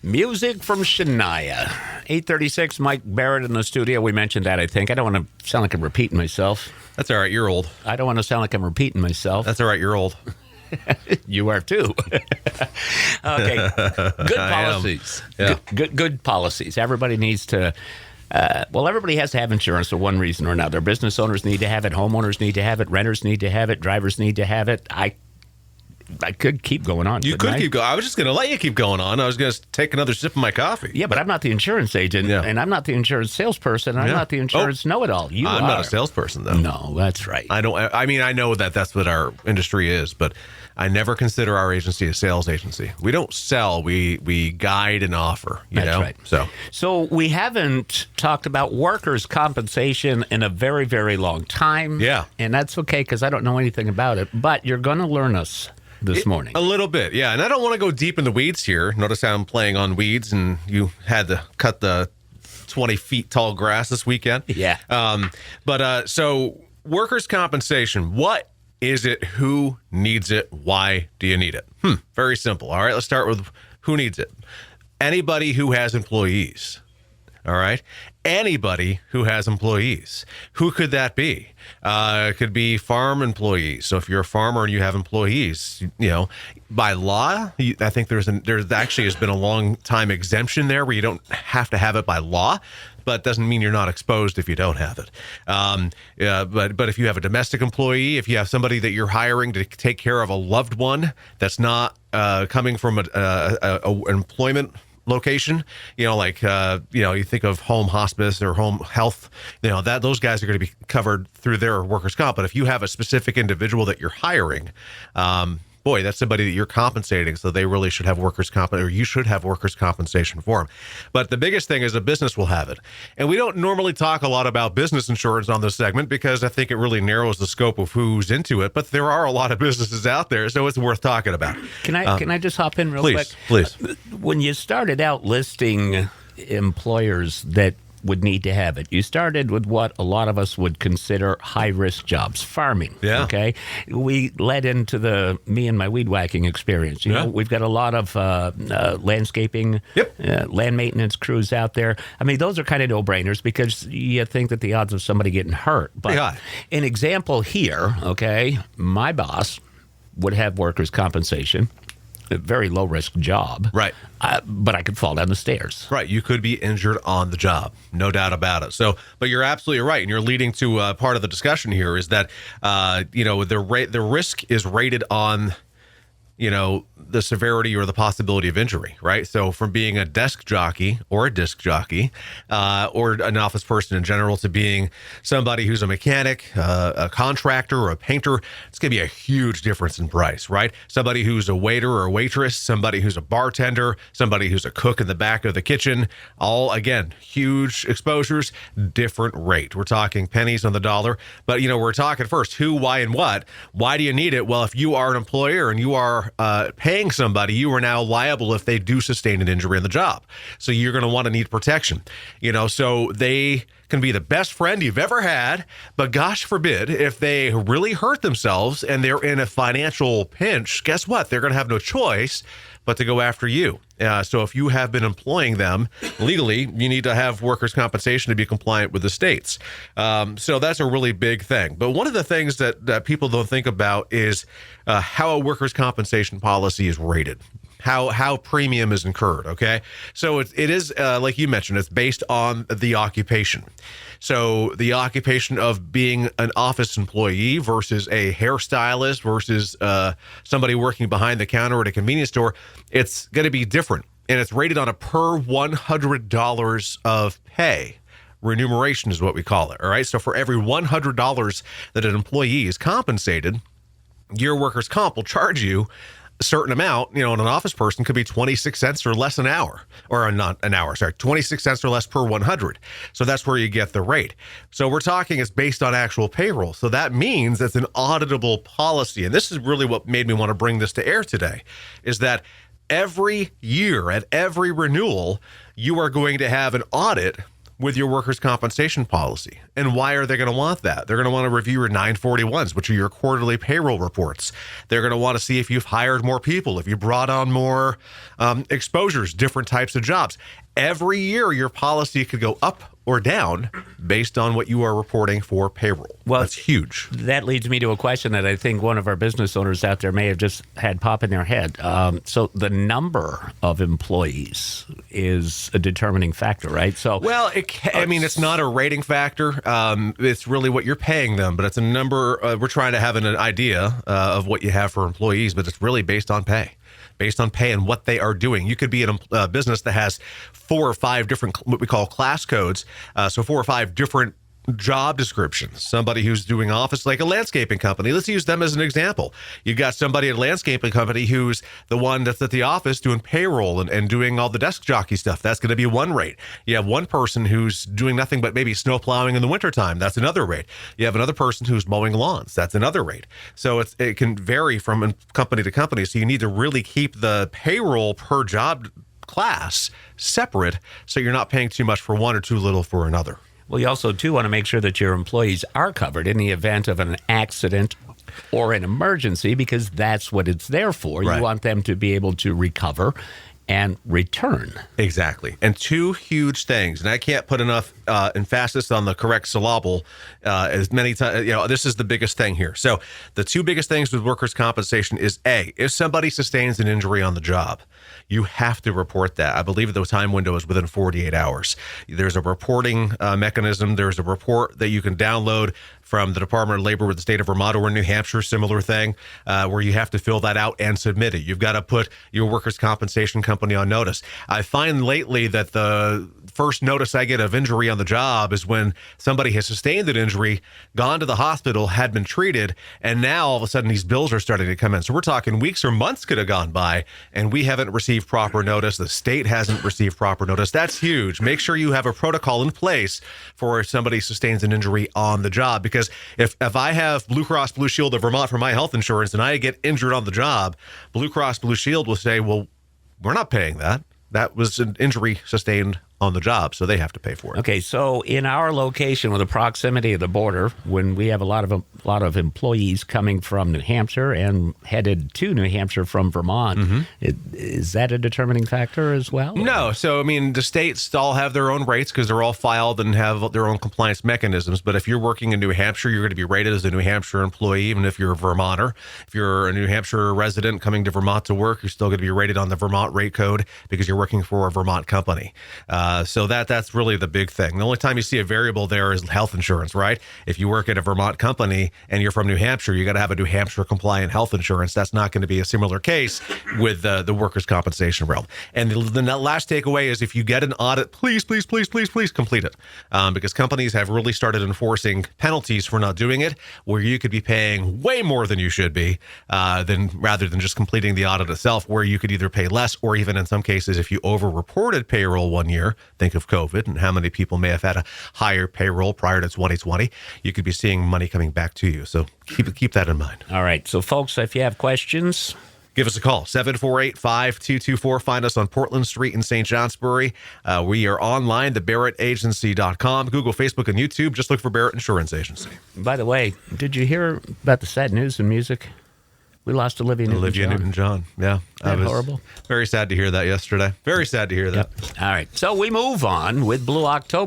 Music from Shania. 8:36, Mike Barrett in the studio. We mentioned that, I think. I don't want to sound like I'm repeating myself. That's all right. You're old. I don't want to sound like I'm repeating myself. That's all right. You're old. You are too. Okay. Good policies. Yeah. Good policies. Everybody needs to. Everybody has to have insurance for one reason or another. Business owners need to have it. Homeowners need to have it. Renters need to have it. Drivers need to have it. I could keep going on. You could keep going. I was just going to let you keep going on. I was going to take another sip of my coffee. Yeah, but I'm not the insurance agent, and I'm not the insurance salesperson. I'm not the insurance know-it-all. You are. I'm not a salesperson, though. No, that's right. I know that's what our industry is, but I never consider our agency a sales agency. We don't sell. We guide and offer. That's right. So we haven't talked about workers' compensation in a very, very long time. Yeah. And that's okay because I don't know anything about it, but you're going to learn us this morning. A little bit, yeah. And I don't want to go deep in the weeds here. Notice how I'm playing on weeds, and you had to cut the 20 feet tall grass this weekend. Yeah. So workers' compensation, what is it? Who needs it? Why do you need it? Very simple. All right, let's start with who needs it. Anybody who has employees. All right. Anybody who has employees. Who could that be? It could be farm employees. So if you're a farmer and you have employees, by law, I think there's actually has been a long time exemption there where you don't have to have it by law, but it doesn't mean you're not exposed if you don't have it. But if you have a domestic employee, if you have somebody that you're hiring to take care of a loved one that's not coming from an employment location, you think of home hospice or home health, those guys are going to be covered through their workers' comp. But if you have a specific individual that you're hiring, that's somebody that you're compensating, so they really should have workers' comp, or you should have workers' compensation for them. But the biggest thing is a business will have it. And we don't normally talk a lot about business insurance on this segment because I think it really narrows the scope of who's into it. But there are a lot of businesses out there, so it's worth talking about. Can I just hop in real quick? Please. When you started out listing employers that would need to have it, you started with what a lot of us would consider high-risk jobs, farming. Yeah. Okay? We led into me and my weed whacking experience. We've got a lot of landscaping, land maintenance crews out there. I mean, those are kind of no-brainers because you think that the odds of somebody getting hurt. But an example here, okay, my boss would have workers' compensation. A very low-risk job. Right. But I could fall down the stairs. Right. You could be injured on the job. No doubt about it. So, but you're absolutely right. And you're leading to part of the discussion here is that, the risk is rated on, the severity or the possibility of injury, right? So from being a desk jockey or a disc jockey or an office person in general to being somebody who's a mechanic, a contractor, or a painter, it's going to be a huge difference in price, right? Somebody who's a waiter or a waitress, somebody who's a bartender, somebody who's a cook in the back of the kitchen, all, again, huge exposures, different rate. We're talking pennies on the dollar, but, we're talking first who, why, and what. Why do you need it? Well, if you are an employer and you are paying somebody, you are now liable if they do sustain an injury on the job. So you're going to want to need protection. So they can be the best friend you've ever had, but gosh forbid, if they really hurt themselves and they're in a financial pinch, guess what? They're going to have no choice but to go after you. So if you have been employing them legally, you need to have workers' compensation to be compliant with the states. So that's a really big thing. But one of the things that people don't think about is how a workers' compensation policy is rated. How premium is incurred, okay? So it is, like you mentioned, it's based on the occupation. So the occupation of being an office employee versus a hairstylist versus somebody working behind the counter at a convenience store, it's going to be different. And it's rated on a per $100 of pay. Remuneration is what we call it, all right? So for every $100 that an employee is compensated, your workers' comp will charge you a certain amount. And an office person could be 26 cents or less an hour, or not an hour, sorry, 26 cents or less per 100. So that's where you get the rate. So we're talking it's based on actual payroll. So that means it's an auditable policy. And this is really what made me want to bring this to air today, is that every year at every renewal, you are going to have an audit with your workers' compensation policy. And why are they going to want that? They're going to want to review your 941s, which are your quarterly payroll reports. They're going to want to see if you've hired more people, if you brought on more exposures, different types of jobs. Every year, your policy could go up or down based on what you are reporting for payroll. Well, that's huge. That leads me to a question that I think one of our business owners out there may have just had pop in their head. So the number of employees is a determining factor, right? So, well, it's not a rating factor. It's really what you're paying them, but it's a number. We're trying to have an idea of what you have for employees, but it's really based on pay. Based on pay and what they are doing. You could be in a business that has 4 or 5 different, what we call class codes. So 4 or 5 different job descriptions. Somebody who's doing office, like a landscaping company. Let's use them as an example. You've got somebody at a landscaping company who's the one that's at the office doing payroll and doing all the desk jockey stuff. That's going to be one rate. You have one person who's doing nothing but maybe snow plowing in the wintertime. That's another rate. You have another person who's mowing lawns. That's another rate. So it can vary from company to company. So you need to really keep the payroll per job class separate so you're not paying too much for one or too little for another. Well, you also, too, want to make sure that your employees are covered in the event of an accident or an emergency, because that's what it's there for. Right. You want them to be able to recover and return. Exactly. And 2 huge things, and I can't put enough emphasis on the correct syllable as many times. This is the biggest thing here. So the 2 biggest things with workers' compensation is A, if somebody sustains an injury on the job, you have to report that. I believe the time window is within 48 hours. There's a reporting mechanism. There's a report that you can download from the Department of Labor with the state of Vermont or New Hampshire, similar thing, where you have to fill that out and submit it. You've got to put your workers' compensation company on notice. I find lately that the first notice I get of injury on the job is when somebody has sustained an injury, gone to the hospital, had been treated, and now all of a sudden these bills are starting to come in. So we're talking weeks or months could have gone by, and we haven't received proper notice. The state hasn't received proper notice. That's huge. Make sure you have a protocol in place for if somebody sustains an injury on the job, because if I have Blue Cross Blue Shield of Vermont for my health insurance and I get injured on the job, Blue Cross Blue Shield will say, well, we're not paying that. That was an injury sustained on the job, so they have to pay for it. Okay, so in our location with the proximity of the border, when we have a lot of employees coming from New Hampshire and headed to New Hampshire from Vermont, is that a determining factor as well? No. So, the states all have their own rates because they're all filed and have their own compliance mechanisms. But if you're working in New Hampshire, you're going to be rated as a New Hampshire employee, even if you're a Vermonter. If you're a New Hampshire resident coming to Vermont to work, you're still going to be rated on the Vermont rate code because you're working for a Vermont company. So that's really the big thing. The only time you see a variable there is health insurance, right? If you work at a Vermont company and you're from New Hampshire, you got to have a New Hampshire compliant health insurance. That's not going to be a similar case with the workers' compensation realm. And the last takeaway is if you get an audit, please complete it. Because companies have really started enforcing penalties for not doing it, where you could be paying way more than you should be, rather than just completing the audit itself, where you could either pay less or even in some cases, if you over-reported payroll one year, think of COVID and how many people may have had a higher payroll prior to 2020, you could be seeing money coming back to you. So keep that in mind. All right. So, folks, if you have questions, give us a call, 748-5224. Find us on Portland Street in St. Johnsbury. We are online, thebarrettagency.com, Google, Facebook, and YouTube. Just look for Barrett Insurance Agency. By the way, did you hear about the sad news in music? We lost Olivia Newton-John. Yeah. Isn't that horrible? Very sad to hear that yesterday. Very sad to hear that. Yep. All right. So we move on with Blue October.